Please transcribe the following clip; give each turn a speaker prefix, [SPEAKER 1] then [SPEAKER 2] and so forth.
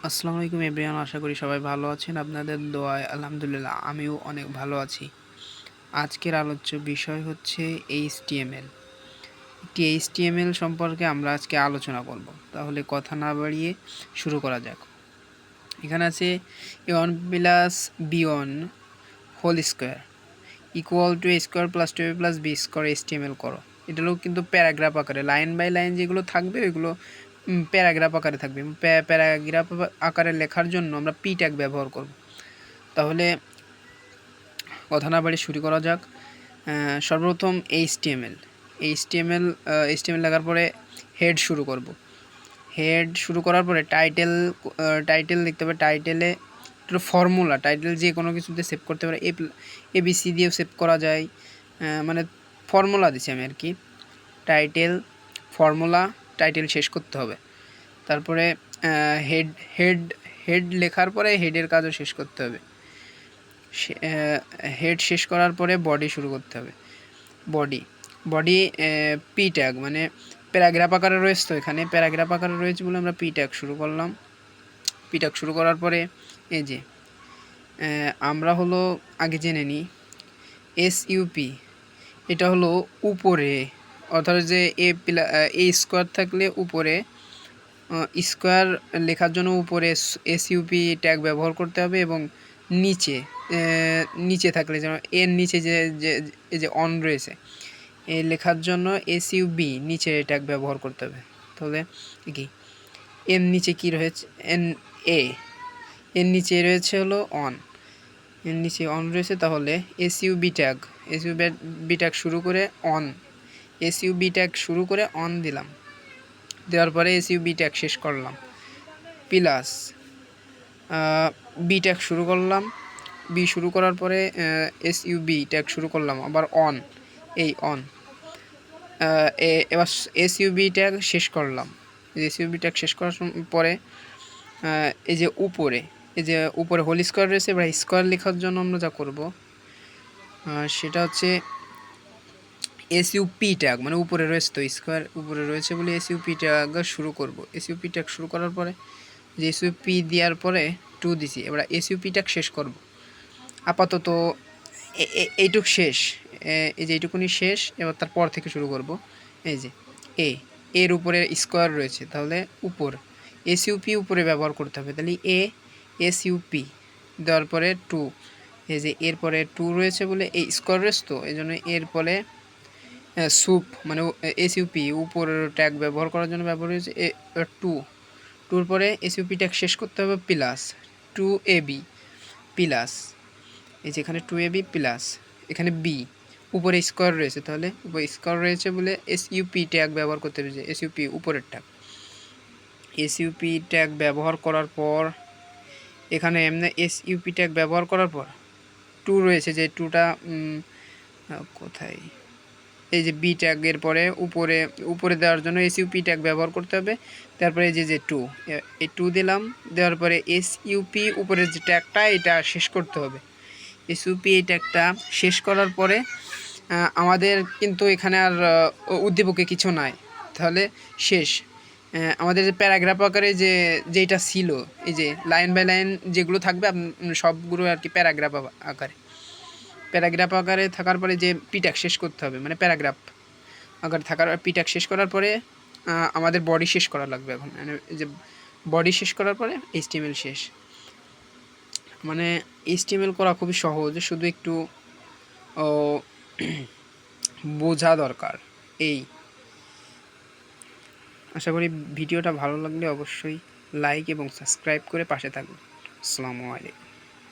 [SPEAKER 1] আসসালামু আলাইকুম এভরিওয়ান, আশা করি সবাই ভালো আছেন। আপনাদের দোয়ায় আলহামদুলিল্লাহ আমিও অনেক ভালো আছি। আজকের আলোচ্য বিষয় হচ্ছে এইচটিএমএল। একটি এইচটিএমএল সম্পর্কে আমরা আজকে আলোচনা করব। তাহলে কথা না বাড়িয়ে শুরু করা যাক। এখানে আছে a1 plus b1 whole square equal to a square plus 2ab plus b square HTML করো। এটাও কিন্তু প্যারাগ্রাফ আকারে, লাইন বাই লাইন যেগুলো থাকবে ওইগুলো প্যারাগ্রাফ আকারে থাকবে। প্যারাগ্রাফ আকারে লেখার জন্য আমরা পি ট্যাগ ব্যবহার করব। তাহলে কথা না বাড়ি শুরু করা যাক। সর্বপ্রথম এইচটিএমএল লেখার পরে হেড শুরু করব। হেড শুরু করার পরে টাইটেল লিখতে হবে। টাইটেলে একটু ফর্মুলা, টাইটেল যে কোনো কিছুতে সেভ করতে পারে, এবিসি দিয়েও সেভ করা যায়। মানে ফর্মুলা দিছি আমি আর কি। টাইটেল ফর্মুলা, টাইটেল শেষ করতে হবে। তারপরে হেড হেড হেড লেখার পরে হেডের কাজও শেষ করতে হবে। হেড শেষ করার পরে বডি শুরু করতে হবে। বডি পি ট্যাগ, মানে প্যারাগ্রাফ আকারে রয়েছে, তো এখানে প্যারাগ্রাফ আকারে রয়েছে বলে আমরা পি ট্যাগ শুরু করলাম। পি ট্যাগ শুরু করার পরে এই যে আমরা হলো আগে জেনে নিই এসইউপি, এটা হলো উপরে, অর্থাৎ যে এ স্কোয়ার থাকলে উপরে স্কোয়ার লেখার জন্য উপরে এসইউপি ট্যাগ ব্যবহার করতে হবে, এবং নিচে থাকলে যেন এর নিচে যে অন রয়েছে এ লেখার জন্য এসইউবি নিচে ট্যাগ ব্যবহার করতে হবে। তাহলে কি এর নিচে কি রয়েছে, এর নিচে রয়েছে হলো অন, এর নিচে অন রয়েছে, তাহলে এসইউবি ট্যাগ শুরু করে অন, এসইউবি ট্যাগ শুরু করে অন দিলাম। দেওয়ার পরে এসইউবি ট্যাগ শেষ করলাম, প্লাস বি ট্যাগ শুরু করলাম। বি শুরু করার পরে এসইউবি ট্যাগ শুরু করলাম, আবার অন, এই অন। এবার এসইউবি ট্যাগ শেষ করলাম। এসইউবি ট্যাগ শেষ করার পরে এই যে উপরে হোল স্কোয়ার রয়েছে, এবার স্কোয়ার লেখার জন্য আমরা যা করব সেটা হচ্ছে এসইউপি ট্যাগ, মানে উপরে রয়েছে তো স্কোয়ার উপরে রয়েছে বলে এসইউপি ট্যাগ শুরু করব। এসইউপি ট্যাগ শুরু করার পরে যে এসইউপি দেওয়ার পরে 2 দিছি, এবার এসইউপি ট্যাগ শেষ করব। আপাতত এইটুক শেষ, এই যে এইটুকুনি শেষ। এবার তারপর থেকে শুরু করব। এই যে এর উপরে স্কোয়ার রয়েছে, তাহলে উপর এসইউপি উপরে ব্যবহার করতে হবে। তাহলে এসইউপি দেওয়ার পরে 2, এই যে এরপরে 2 রয়েছে বলে এই স্কোয়ার রয়েছে, তো এই জন্য এরপরে সুপ মানে এসইউপি উপর ট্যাগ ব্যবহার করার জন্য ব্যবহার হয়েছে 2 পরে এসইউপি ট্যাগ শেষ করতে হবে, প্লাস 2ab প্লাস, এই যে এখানে 2ab প্লাস, এখানে বি উপরে স্কোয়ার রয়েছে, তাহলে উপরে স্কোয়ার রয়েছে বলে এসইউপি ট্যাগ ব্যবহার করতে হবে, যে এসইউপি উপরের ট্যাগ। এসইউপি ট্যাগ ব্যবহার করার পর এখানে এমনি এসইউপি ট্যাগ ব্যবহার করার পর 2 রয়েছে, যে 2টা কোথায়, এই যে বি ট্যাগের পরে উপরে দেওয়ার জন্য এসইউপি ট্যাগ ব্যবহার করতে হবে। তারপরে এই যে 2, এই 2 দিলাম। দেওয়ার পরে এসইউপি উপরের যে ট্যাগটা এটা শেষ করতে হবে। এসইউপি এই ট্যাগটা শেষ করার পরে আমাদের কিন্তু এখানে আর উদ্দীপকে কিছু নাই, তাহলে শেষ। আমাদের যে প্যারাগ্রাফ আকারে যেটা ছিল, এই যে লাইন বাই লাইন যেগুলো থাকবে সবগুলো আর কি প্যারাগ্রাফ আকারে থাকার পরে যে পিট্যাগ শেষ করতে হবে, মানে প্যারাগ্রাফ আকারে থাকার পিট্যাগ শেষ করার পরে আমাদের বডি শেষ করা লাগবে। এখন মানে যে বডি শেষ করার পরে এইচটিএমএল শেষ। মানে এইচটিএমএল করা খুবই সহজ, শুধু একটু বোঝা দরকার। এই আশা করি ভিডিওটা ভালো লাগলে অবশ্যই লাইক এবং সাবস্ক্রাইব করে পাশে থাকবেন। আসসালামু আলাইকুম।